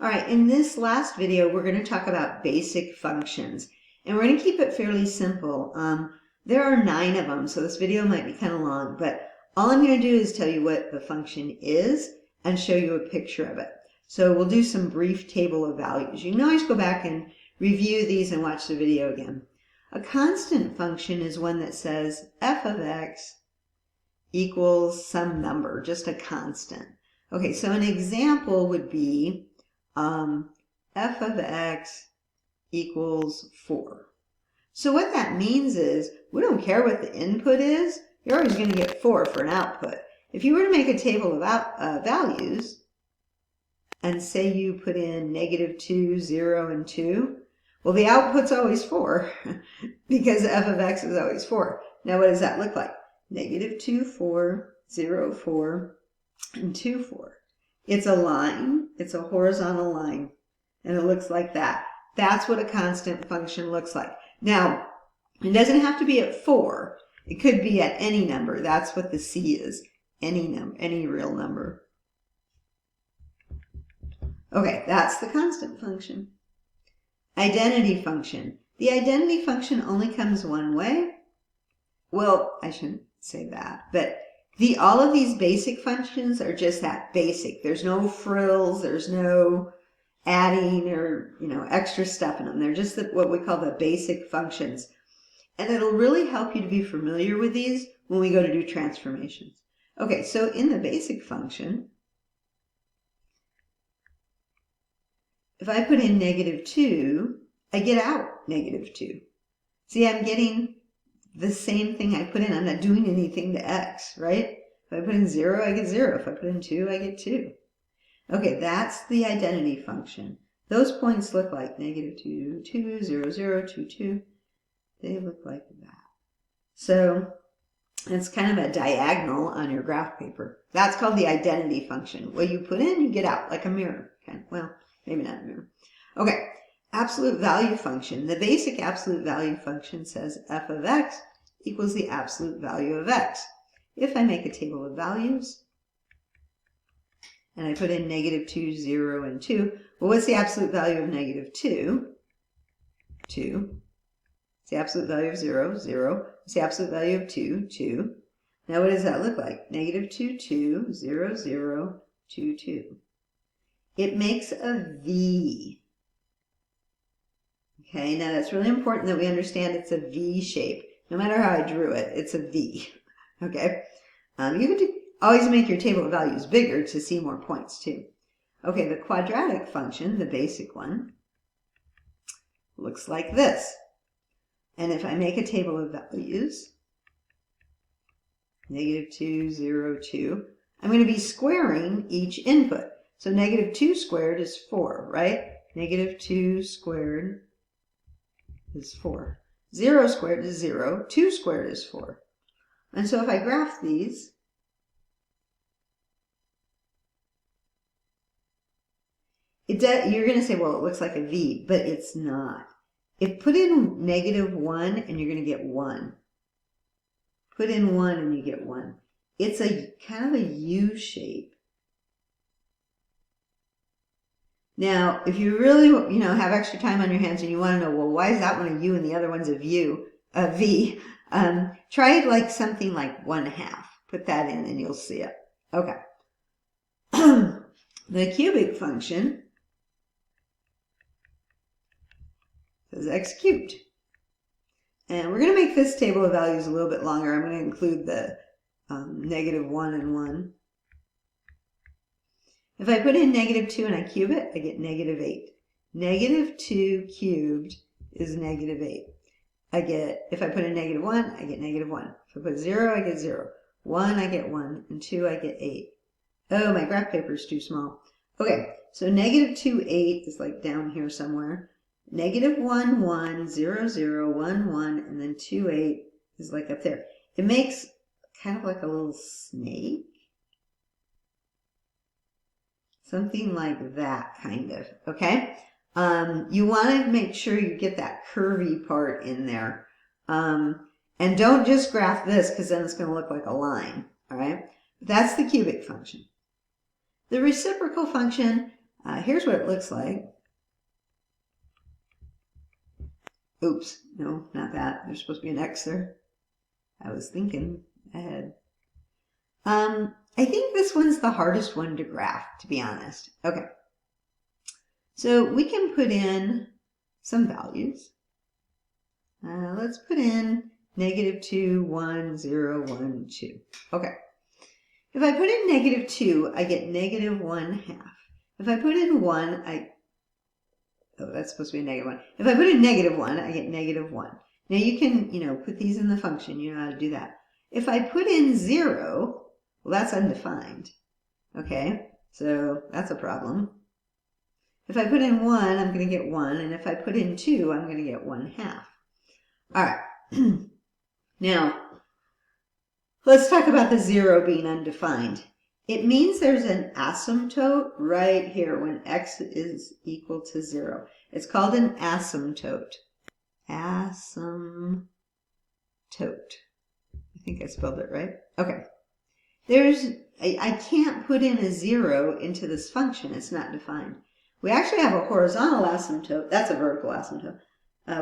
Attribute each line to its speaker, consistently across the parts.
Speaker 1: All right, in this last video, we're going to talk about basic functions, and we're going to keep it fairly simple. There are 9 of them, so this video might be kind of long, but all I'm going to do is tell you what the function is and show you a picture of it. So we'll do some brief table of values. You can always go back and review these and watch the video again. A constant function is one that says f of x equals some number, just a constant. Okay, so an example would be f of x equals 4. So what that means is we don't care what the input is. You're always going to get 4 for an output. If you were to make a table of values and say you put in -2, 0, and 2, well, the output's always 4 because f of x is always 4. Now what does that look like? -2, 4, 0, 4, and 2, 4. It's a line. It's a horizontal line, and it looks like that. That's what a constant function looks like. Now, it doesn't have to be at 4. It could be at any number. That's what the C is, any number, any real number. Okay, that's the constant function. Identity function. The identity function only comes one way. Well, I shouldn't say that, but all of these basic functions are just that, basic. There's no frills, there's no adding or extra stuff in them. They're just what we call the basic functions. And it'll really help you to be familiar with these when we go to do transformations. Okay, so in the basic function, if I put in -2, I get out -2. See, I'm getting the same thing I put in. I'm not doing anything to x, right? If I put in 0, I get 0. If I put in 2, I get 2. Okay, that's the identity function. Those points look like -2, 2, 0, 0, 2, 2. They look like that. So it's kind of a diagonal on your graph paper. That's called the identity function. What you put in, you get out, like a mirror. Okay, well, maybe not a mirror. Okay. Absolute value function. The basic absolute value function says f of x equals the absolute value of x. If I make a table of values and I put in -2, 0, and 2, well, what's the absolute value of -2? 2. What's the absolute value of 0? 0. What's the absolute value of 2? 2. Now what does that look like? -2, 2, 0, 0, 2, 2. It makes a V. Okay, now that's really important that we understand it's a V shape. No matter how I drew it, it's a V. Okay, you could always make your table of values bigger to see more points too. Okay, the quadratic function, the basic one, looks like this. And if I make a table of values, -2, 0, 2, I'm going to be squaring each input. So -2 squared is 4, right? -2 squared is 4. 0 squared is 0. 2 squared is 4. And so if I graph these, you're going to say, well, it looks like a V, but it's not. If put in -1 and you're going to get 1. Put in 1 and you get 1. It's a kind of a U shape. Now, if you really, have extra time on your hands and you want to know, well, why is that one a U and the other one's a V? Try like something like 1/2. Put that in and you'll see it. Okay. The cubic function says x cubed. And we're going to make this table of values a little bit longer. I'm going to include the -1 and 1. If I put in -2 and I cube it, I get -8. -2 cubed is -8. If I put in -1, I get -1. If I put 0, I get 0. 1, I get 1. And 2, I get 8. Oh, my graph paper is too small. Okay, so -2, 8 is like down here somewhere. -1, 1, 0, 0, 1, 1, and then 2, 8 is like up there. It makes kind of like a little snake. Something like that, kind of, okay? You want to make sure you get that curvy part in there. And don't just graph this, because then it's going to look like a line, all right? That's the cubic function. The reciprocal function, Here's what it looks like. Oops, no, not that. There's supposed to be an X there. I was thinking ahead. I think this one's the hardest one to graph, to be honest. Okay. So we can put in some values. Let's put in -2, 1, 0, 1, 2. Okay. If I put in -2, I get -1/2. If I put in 1, oh, that's supposed to be a -1. If I put in -1, I get -1. Now you can, put these in the function. You know how to do that. If I put in 0, well, that's undefined. Okay, so that's a problem. If I put in 1, I'm going to get 1. And if I put in 2, I'm going to get 1/2. All right. Now, let's talk about the 0 being undefined. It means there's an asymptote right here when x is equal to 0. It's called an asymptote. Asymptote. I think I spelled it right. Okay. I can't put in a 0 into this function. It's not defined. We actually have a horizontal asymptote. That's a vertical asymptote.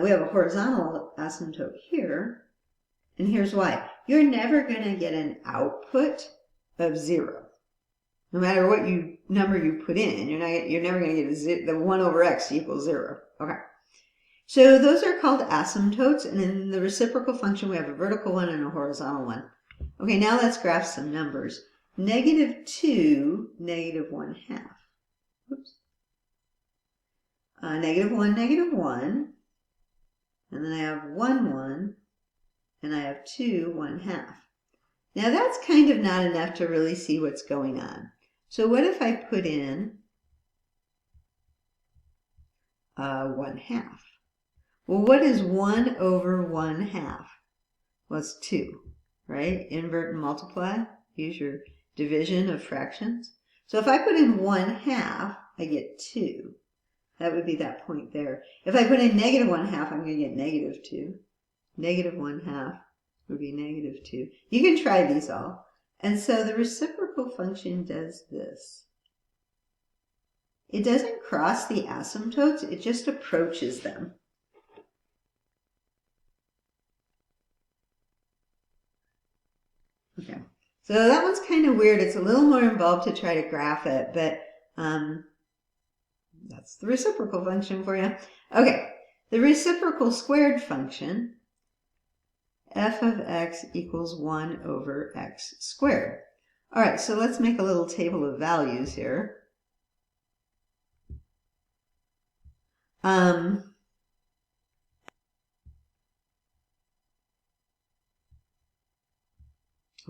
Speaker 1: We have a horizontal asymptote here. And here's why. You're never going to get an output of 0. No matter what number you put in, you're never going to get the 1 over x equals 0. Okay. So those are called asymptotes, and in the reciprocal function we have a vertical one and a horizontal one. Okay, now let's graph some numbers. -2, -1/2. Oops. -1, -1. And then I have 1, 1. And I have 2, 1/2. Now that's kind of not enough to really see what's going on. So what if I put in 1/2? Well, what is 1 over 1/2? Well, it's 2, right? Invert and multiply. Use your division of fractions. So if I put in 1/2, I get 2. That would be that point there. If I put in -1/2, I'm going to get -2. -1/2 would be -2. You can try these all. And so the reciprocal function does this. It doesn't cross the asymptotes, it just approaches them. Okay, so that one's kind of weird. It's a little more involved to try to graph it, but that's the reciprocal function for you. Okay, the reciprocal squared function, f of x equals 1 over x squared. All right, so let's make a little table of values here. I'll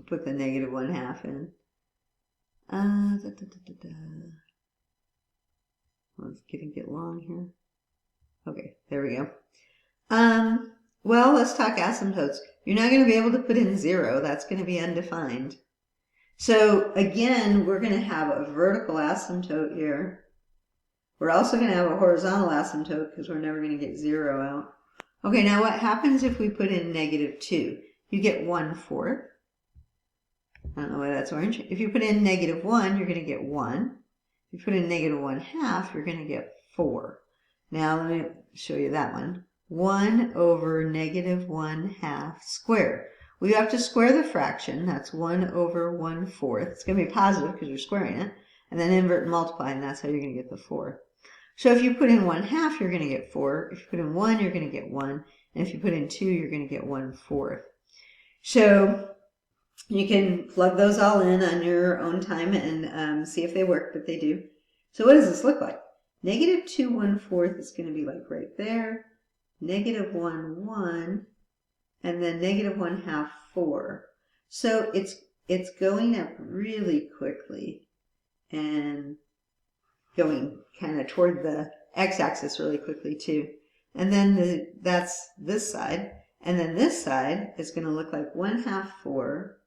Speaker 1: put the -1/2 in. Well, it's getting a bit long here. Okay, there we go. Well, let's talk asymptotes. You're not going to be able to put in 0. That's going to be undefined. So again, we're going to have a vertical asymptote here. We're also going to have a horizontal asymptote because we're never going to get 0 out. Okay, now what happens if we put in -2? You get 1/4. I don't know why that's orange. If you put in -1, you're going to get 1. If you put in -1/2, you're going to get 4. Now let me show you that one. 1 over -1/2 squared. We have to square the fraction. That's 1 over 1/4. It's going to be positive because you're squaring it. And then invert and multiply, and that's how you're going to get the 4. So if you put in 1/2, you're going to get 4. If you put in 1, you're going to get 1. And if you put in 2, you're going to get 1/4. So you can plug those all in on your own time and see if they work, but they do. So what does this look like? -2 1/4 is going to be like right there. -1 1, and then -1/2 4. So it's going up really quickly and going kind of toward the x-axis really quickly too. And then that's this side, and then this side is going to look like 1/2 4,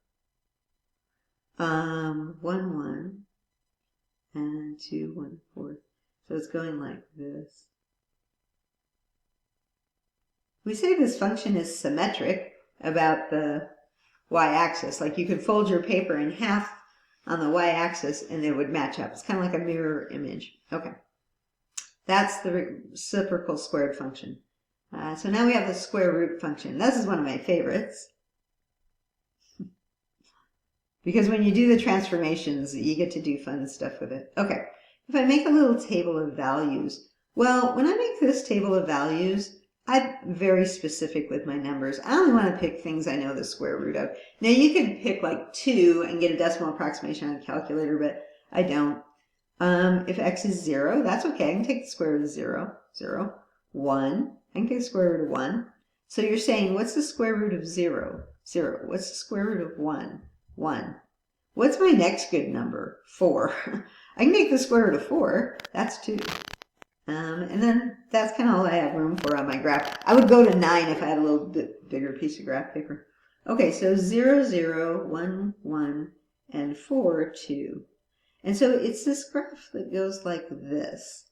Speaker 1: 1 1, and 2 1/4. So it's going like this. We say this function is symmetric about the y-axis. Like you could fold your paper in half on the y-axis and it would match up. It's kind of like a mirror image. Okay. That's the reciprocal squared function. So now we have the square root function. This is one of my favorites. Because when you do the transformations, you get to do fun stuff with it. Okay, if I make a little table of values, well, when I make this table of values, I'm very specific with my numbers. I only want to pick things I know the square root of. Now, you can pick like 2 and get a decimal approximation on a calculator, but I don't. If x is 0, that's okay. I can take the square root of 0. 0. 1. I can take the square root of 1. So you're saying, what's the square root of 0? 0. What's the square root of 1? 1. What's my next good number? 4. I can take the square root of 4. That's 2. And then that's kind of all I have room for on my graph. I would go to 9 if I had a little bit bigger piece of graph paper. Okay, so 0, 0, 1, 1, and 4, 2. And so it's this graph that goes like this.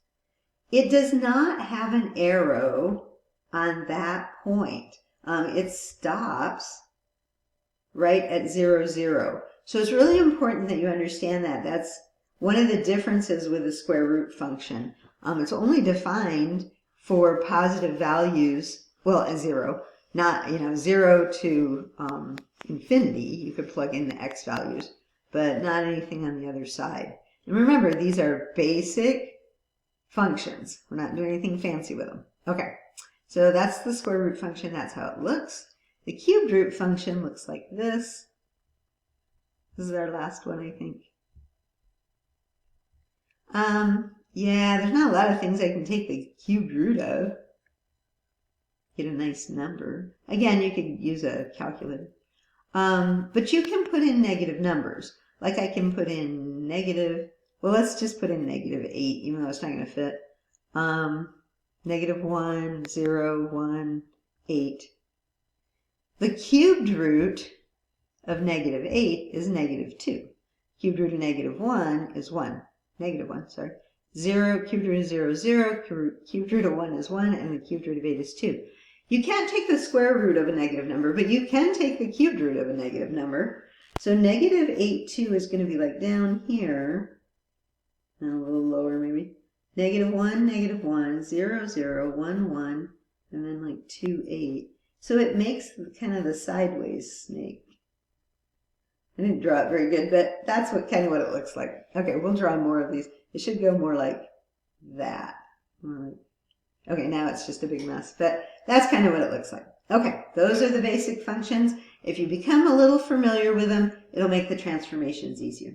Speaker 1: It does not have an arrow on that point. It stops right at 0, 0. So it's really important that you understand that. That's one of the differences with the square root function. It's only defined for positive values, well, at 0, not, 0 to infinity. You could plug in the x values, but not anything on the other side. And remember, these are basic functions. We're not doing anything fancy with them. Okay, so that's the square root function. That's how it looks. The cubed root function looks like this. This is our last one, I think. Yeah, there's not a lot of things I can take the cubed root of. Get a nice number. Again, you could use a calculator. But you can put in negative numbers. Like I can put in negative, well, let's just put in negative 8, even though it's not going to fit. Negative 1, 0, 1, 8. The cubed root of negative 8 is negative 2. Cubed root of negative 1 is 1. Negative 1, sorry. 0, cubed root of 0, 0, cubed root of 1 is 1, and the cubed root of 8 is 2. You can't take the square root of a negative number, but you can take the cubed root of a negative number. So negative 8, 2 is going to be like down here, and a little lower maybe. Negative 1, 0, 0, 1, 1, and then like 2, 8. So it makes kind of the sideways snake. I didn't draw it very good, but that's kind of what it looks like. Okay, we'll draw more of these. It should go more like that. Okay, now it's just a big mess, but that's kind of what it looks like. Okay, those are the basic functions. If you become a little familiar with them, it'll make the transformations easier.